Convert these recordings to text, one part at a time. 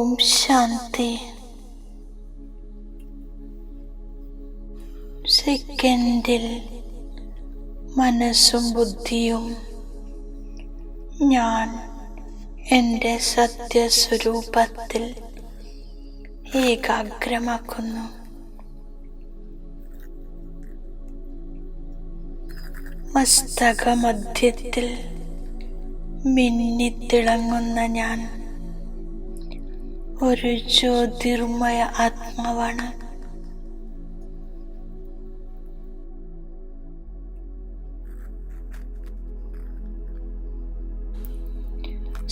ഓം ശാന്തി. സെക്കൻഡിൽ മനസ്സും ബുദ്ധിയും ഞാൻ എൻ്റെ സത്യസ്വരൂപത്തിൽ ഏകാഗ്രമാക്കുന്നു. മസ്തകമധ്യത്തിൽ മിന്നിത്തിളങ്ങുന്ന ഞാൻ ഒരു ജ്യോതിർമയ ആത്മാവാണ്.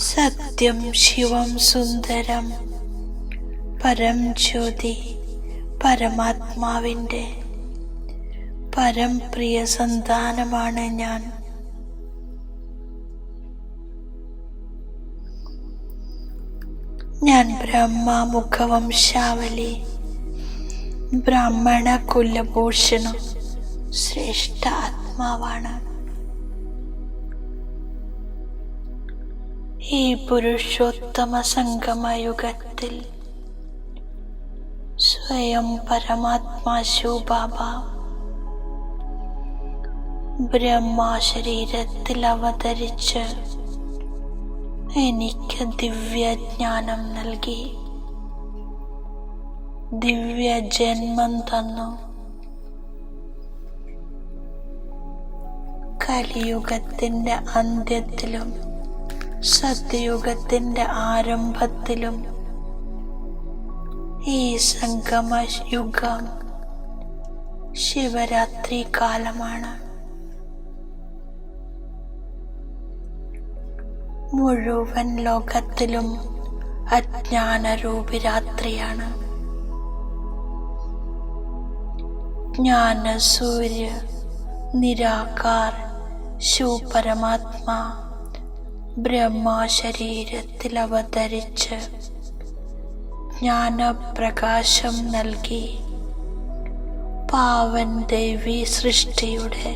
സത്യം, ശിവം, സുന്ദരം, പരം ജ്യോതി, പരമാത്മാവിൻ്റെ പരംപ്രിയ സന്താനമാണ് ഞാൻ. ഞാൻ ബ്രഹ്മമുഖവംശാവലി, ബ്രാഹ്മണ കുലഭൂഷണം, ശ്രേഷ്ഠ ആത്മാവാണ്. ഈ പുരുഷോത്തമ സംഗമയുഗത്തിൽ സ്വയം പരമാത്മാ ശിവബാബ ബ്രഹ്മശരീരത്തിൽ അവതരിച്ച് എനിക്ക് ദിവ്യജ്ഞാനം നൽകി, ദിവ്യജന്മം തന്നു. കലിയുഗത്തിന്റെ അന്ത്യത്തിലും സത്യയുഗത്തിന്റെ ആരംഭത്തിലും ഈ സംഗമ യുഗം ശിവരാത്രി കാലമാണ്. മുഴുവൻ ലോകത്തിലും അജ്ഞാനരൂപി രാത്രിയാണ്. ജ്ഞാനസൂര്യ നിരാകാർ ശിവപരമാത്മാ ബ്രഹ്മശരീരത്തിൽ അവതരിച്ച് ജ്ഞാനപ്രകാശം നൽകി പാവൻ ദേവി സൃഷ്ടിയുടെ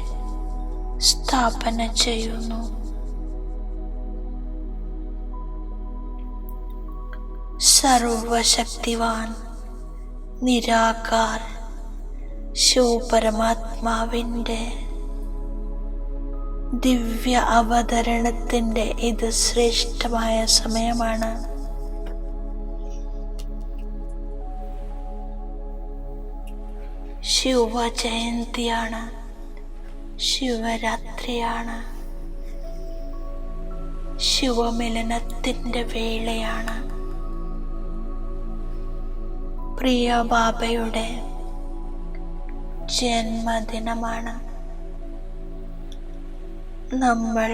സ്ഥാപന ചെയ്യുന്നു. സർവശക്തിവാൻ നിരാകാർ ശിവപരമാത്മാവിൻ്റെ ദിവ്യ അവതരണത്തിൻ്റെ ഇത് ശ്രേഷ്ഠമായ സമയമാണ്. ശിവജയന്തിയാണ്, ശിവരാത്രിയാണ്, ശിവമിലനത്തിൻ്റെ വേളയാണ്. പ്രിയ ബാബയുടെ ജന്മദിനമാണ്. നമ്മൾ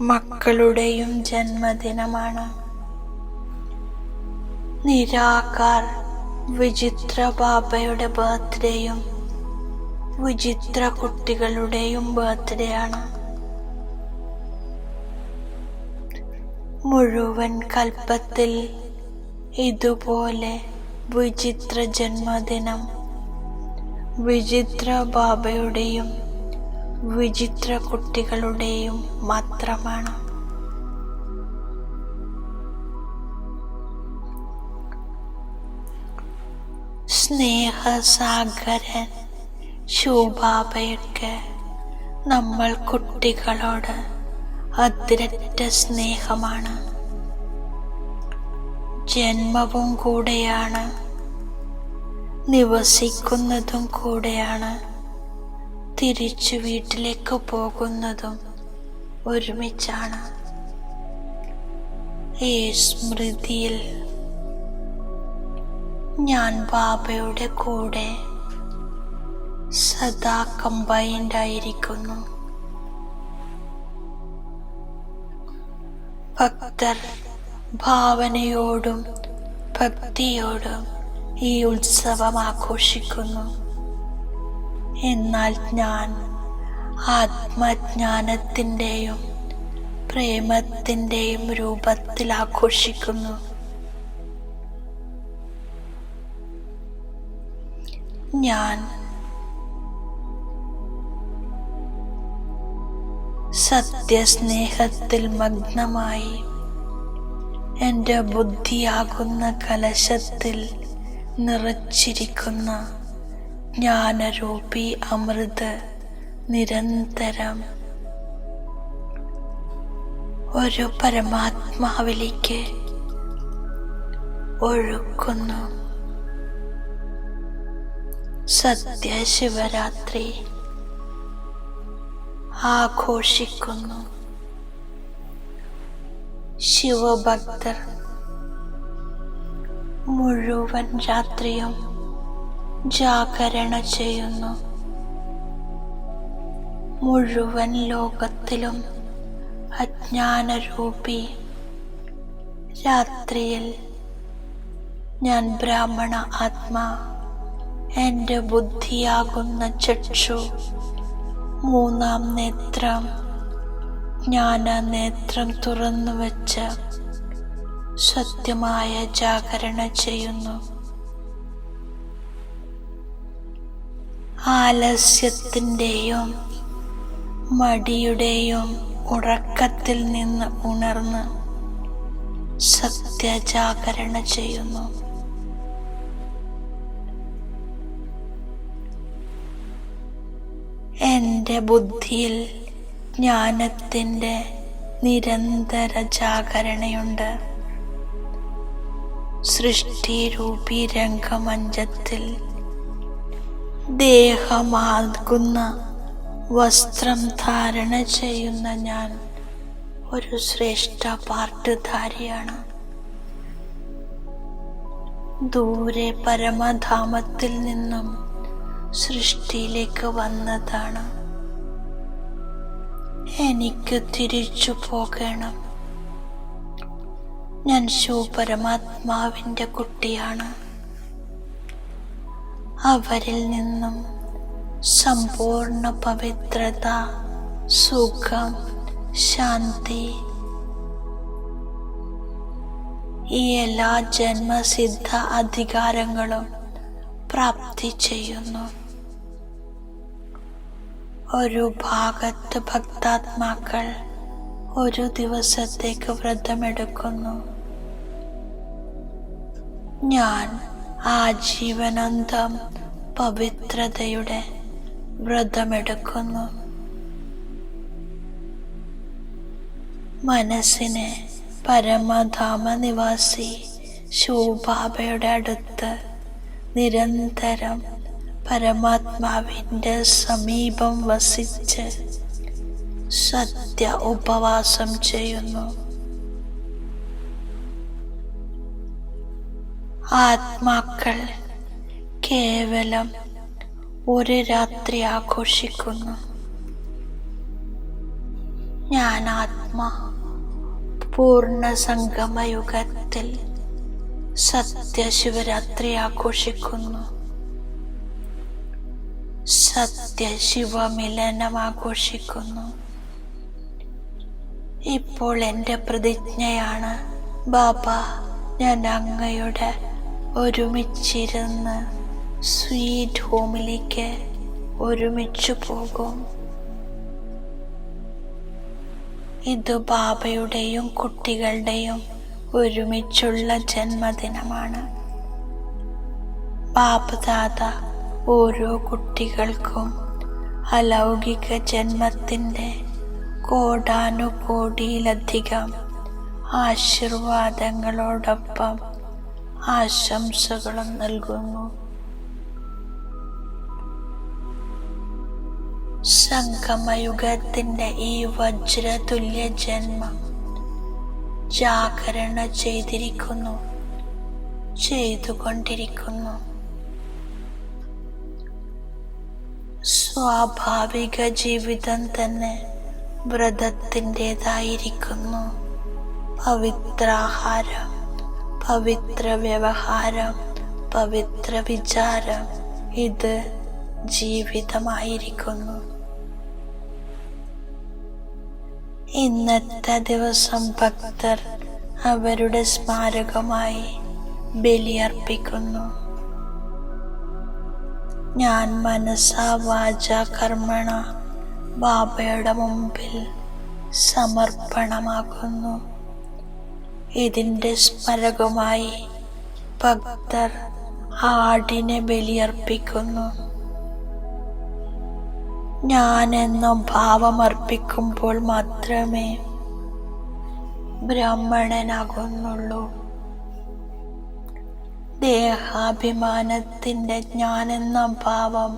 മക്കളുടെയും ജന്മദിനമാണ്. നിരാകാർ വിചിത്ര ബാബയുടെ ബർത്ത്ഡേയും വിചിത്ര കുട്ടികളുടെയും ബർത്ത്ഡേ ആണ്. മുഴുവൻ കൽപ്പത്തിൽ ഇതുപോലെ വിചിത്ര ജന്മദിനം വിചിത്ര ബാബയുടെയും വിചിത്ര കുട്ടികളുടെയും മാത്രമാണ്. സ്നേഹസാഗരൻ ശിവബാബയ്ക്ക് നമ്മൾ കുട്ടികളോട് അതിരറ്റ സ്നേഹമാണ്. ജന്മവും കൂടെയാണ്, നിവസിക്കുന്നതും കൂടെയാണ്, തിരിച്ചു വീട്ടിലേക്ക് പോകുന്നതും ഒരുമിച്ചാണ്. ഈ സ്മൃതിയിൽ ഞാൻ ബാബയുടെ കൂടെ സദാ കമ്പൈൻഡ് ആയിരിക്കുന്നു. ഭക്തർ ഭാവനയോടും ഭക്തിയോടും ഈ ഉത്സവം ആഘോഷിക്കുന്നു. എന്നാൽ ഞാൻ ആത്മജ്ഞാനത്തിൻ്റെയും പ്രേമത്തിൻ്റെയും രൂപത്തിൽ ആഘോഷിക്കുന്നു. ഞാൻ സത്യസ്നേഹത്തിൽ മഗ്നമായി എൻ്റെ ബുദ്ധിയാകുന്ന കലശത്തിൽ നിറച്ചിരിക്കുന്ന ജ്ഞാനരൂപി അമൃത് നിരന്തരം ഒരു പരമാത്മാവിലേക്ക് ഒഴുക്കുന്നു. സത്യശിവരാത്രി ആഘോഷിക്കുന്നു. ശിവഭക്തർ മുഴുവൻ രാത്രിയും ജാഗരണ ചെയ്യുന്നു. മുഴുവൻ ലോകത്തിലും അജ്ഞാനരൂപി രാത്രിയിൽ ഞാൻ ബ്രാഹ്മണ ആത്മാ എൻ്റെ ബുദ്ധിയാകുന്ന ചക്ഷു, മൂന്നാം നേത്രം, ജ്ഞാനനേത്രം തുറന്നു വച്ച് സത്യമായ ജാഗരണ ചെയ്യുന്നു. ആലസ്യത്തിൻ്റെയും മടിയുടെയും ഉറക്കത്തിൽ നിന്ന് ഉണർന്ന് സത്യജാഗരണ ചെയ്യുന്നു. എൻ്റെ ബുദ്ധിയിൽ ജ്ഞാനത്തിൻ്റെ നിരന്തര ജാഗരണയുണ്ട്. സൃഷ്ടിരൂപി രംഗമഞ്ചത്തിൽ ദേഹമാകുന്ന വസ്ത്രം ധാരണ ചെയ്യുന്ന ഞാൻ ഒരു ശ്രേഷ്ഠ പാർട്ടുധാരിയാണ്. ദൂരെ പരമധാമത്തിൽ നിന്നും സൃഷ്ടിയിലേക്ക് വന്നതാണ്. എനിക്ക് തിരിച്ചു പോകണം. ഞാൻ ശിവപരമാത്മാവിൻ്റെ കുട്ടിയാണ്. അവരിൽ നിന്നും സമ്പൂർണ്ണ പവിത്രത, സുഖം, ശാന്തി, ഈ എല്ലാ ജന്മസിദ്ധ അധികാരങ്ങളും പ്രാപ്തി ചെയ്യുന്നു. ഒരു ഭാഗത്ത് ഭക്താത്മാക്കൾ ഒരു ദിവസത്തേക്ക് വ്രതമെടുക്കുന്നു. ഞാൻ ആജീവനാന്തം പവിത്രതയുടെ വ്രതമെടുക്കുന്നു. മനസ്സിനെ പരമധാമ നിവാസി ശിവബാബയുടെ അടുത്ത് നിരന്തരം പരമാത്മാവിൻ്റെ സമീപം വസിച്ച് സത്യ ഉപവാസം ചെയ്യുന്നു. ആത്മാക്കൾ കേവലം ഒരു രാത്രി ആഘോഷിക്കുന്നു. ഞാൻ ആത്മാ പൂർണ്ണ സംഗമയുഗത്തിൽ സത്യശിവരാത്രി ആഘോഷിക്കുന്നു. സത്യശിവമിലനം ആഘോഷിക്കുന്നു. ഇപ്പോൾ എൻ്റെ പ്രതിജ്ഞയാണ്, ബാബ, ഞാൻ അങ്ങയുടെ ഒരുമിച്ചിരുന്ന് സ്വീറ്റ് ഹോമിലേക്ക് ഒരുമിച്ചു പോകും. ഇത് ബാബയുടെയും കുട്ടികളുടെയും ഒരുമിച്ചുള്ള ജന്മദിനമാണ്. ബാപ്ദാദ ഓരോ കുട്ടികൾക്കും അലൗകിക ജന്മത്തിൻ്റെ കോടാനുകോടിയിലധികം ആശീർവാദങ്ങളോടൊപ്പം ആശംസകളും നൽകുന്നു. സംഗമയുഗത്തിൻ്റെ ഈ വജ്രതുല്യ ജന്മം ജാഗരണ ചെയ്തുകൊണ്ടിരിക്കുന്നു. സ്വാഭാവിക ജീവിതം തന്നെ വ്രതത്തിൻ്റെതായിരിക്കുന്നു. പവിത്രാഹാരം, പവിത്ര വ്യവഹാരം, പവിത്ര വിചാരം, ഇത് ജീവിതമായിരിക്കുന്നു. ഇന്നത്തെ ദിവസം ഭക്തർ അവരുടെ സ്മാരകമായി ബലിയർപ്പിക്കുന്നു. ഞാൻ മനസ്സാ വാച കർമ്മണ ബാബയുടെ മുമ്പിൽ സമർപ്പണമാക്കുന്നു. ഇതിൻ്റെ സ്മരകമായി ഭക്തർ ആടിനെ ബലിയർപ്പിക്കുന്നു. ഞാനെന്ന ഭാവമർപ്പിക്കുമ്പോൾ മാത്രമേ ബ്രാഹ്മണനാകുന്നുള്ളൂ. ദേഹാഭിമാനത്തിൻ്റെ ഞാനെന്ന ഭാവം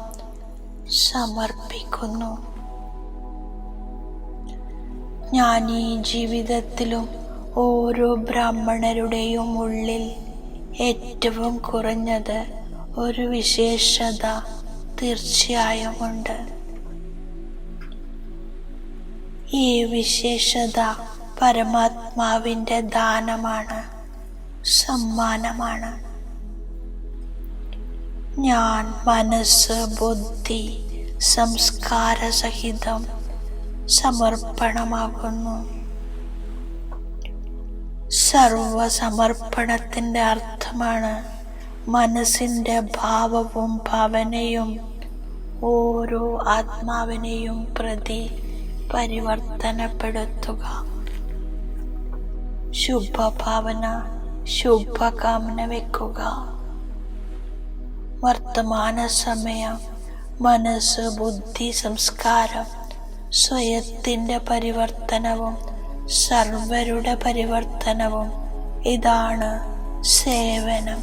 സമർപ്പിക്കുന്നു. ഞാൻ ഈ ജീവിതത്തിലും ഓരോ ബ്രാഹ്മണരുടെയും ഉള്ളിൽ ഏറ്റവും കുറഞ്ഞത് ഒരു വിശേഷത തീർച്ചയായും ഉണ്ട്. ഈ വിശേഷത പരമാത്മാവിൻ്റെ ദാനമാണ്, സമ്മാനമാണ്. ഞാൻ മനസ്സ്, ബുദ്ധി, സംസ്കാരസഹിതം സമർപ്പണമാകുന്നു. സർവസമർപ്പണത്തിൻ്റെ അർത്ഥമാണ് മനസ്സിൻ്റെ ഭാവവും ഭാവനയും ഓരോ ആത്മാവിനെയും പ്രതി പരിവർത്തനപ്പെടുത്തുക. ശുഭഭാവന, ശുഭകാമന വെക്കുക. വർത്തമാന സമയം മനസ്സ്, ബുദ്ധി, സംസ്കാരം സ്വയത്തിൻ്റെ പരിവർത്തനവും സർവരുടെ പരിവർത്തനവും. ഇതാണ് സേവനം.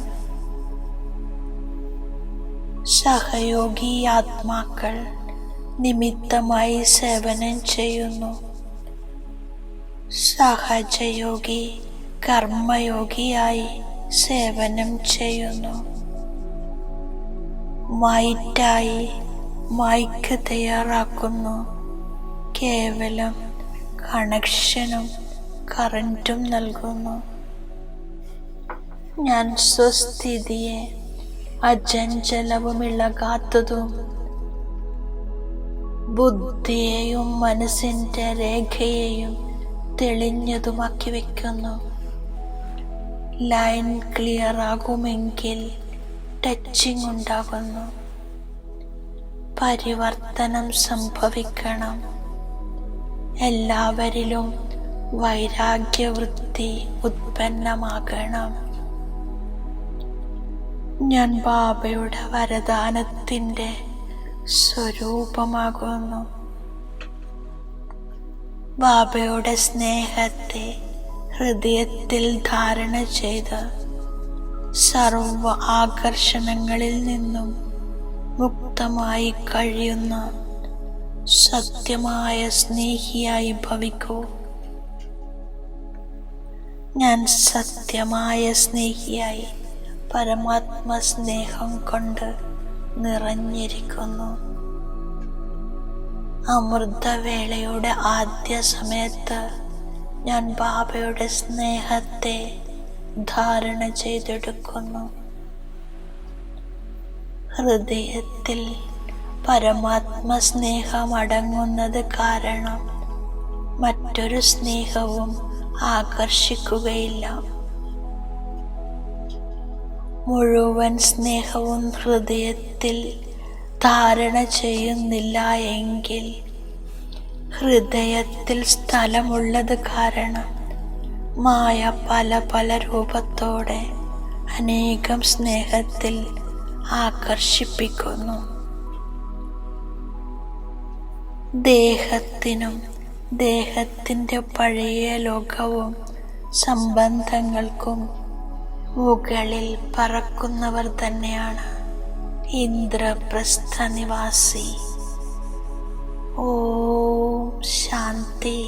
സഹയോഗി ആത്മാക്കൾ നിമിത്തമായി സേവനം ചെയ്യുന്നു. സഹജയോഗി കർമ്മയോഗിയായി സേവനം ചെയ്യുന്നു. മൈറ്റായി മൈക്ക് തയ്യാറാക്കുന്നു. കേവലം കണക്ഷനും കറൻറ്റും നൽകുന്നു. ഞാൻ സ്വസ്ഥിതിയെ അചഞ്ചലവും ഇളകാത്തതും ബുദ്ധിയെയും മനസ്സിൻ്റെ രേഖയെയും തെളിഞ്ഞതുമാക്കി വയ്ക്കുന്നു. ലൈൻ ക്ലിയർ ആകുമെങ്കിൽ ടച്ചിങ് ഉണ്ടാകുന്നു. പരിവർത്തനം സംഭവിക്കണം. എല്ലാവരിലും വൈരാഗ്യവൃത്തി ഉത്പന്നമാകണം. ഞാൻ ബാബയുടെ വരദാനത്തിൻ്റെ സ്വരൂപമാകുന്നു. ബാബയുടെ സ്നേഹത്തെ ഹൃദയത്തിൽ ധാരണ ചെയ്ത് സർവ ആകർഷണങ്ങളിൽ നിന്നും മുക്തമായി കഴിയുന്ന സത്യമായ സ്നേഹിയായി ഭവിക്കൂ. ഞാൻ സത്യമായ സ്നേഹിയായി പരമാത്മ സ്നേഹം കൊണ്ട് നിറഞ്ഞിരിക്കുന്നു. അമൃതവേളയുടെ ആദ്യ സമയത്ത് ഞാൻ ബാബയുടെ സ്നേഹത്തെ ധാരണ ചെയ്തെടുക്കുന്നു. ഹൃദയത്തിൽ പരമാത്മ സ്നേഹം അടങ്ങുന്നത് കാരണം മറ്റൊരു സ്നേഹവും ആകർഷിക്കുകയില്ല. മുഴുവൻ സ്നേഹവും ഹൃദയത്തിൽ ധാരണ ചെയ്യുന്നില്ല എങ്കിൽ ഹൃദയത്തിൽ സ്ഥലമുള്ളത് കാരണം മായ പല പല രൂപത്തോടെ അനേകം സ്നേഹത്തിൽ ആകർഷിപ്പിക്കുന്നു. ദേഹത്തിനും ദേഹത്തിൻ്റെ പഴയ ലോകവും സംബന്ധങ്ങൾക്കും മുകളിൽ പറക്കുന്നവർ തന്നെയാണ് ഇന്ദ്രപ്രസ്ഥ നിവാസി. ഓം ശാന്തി.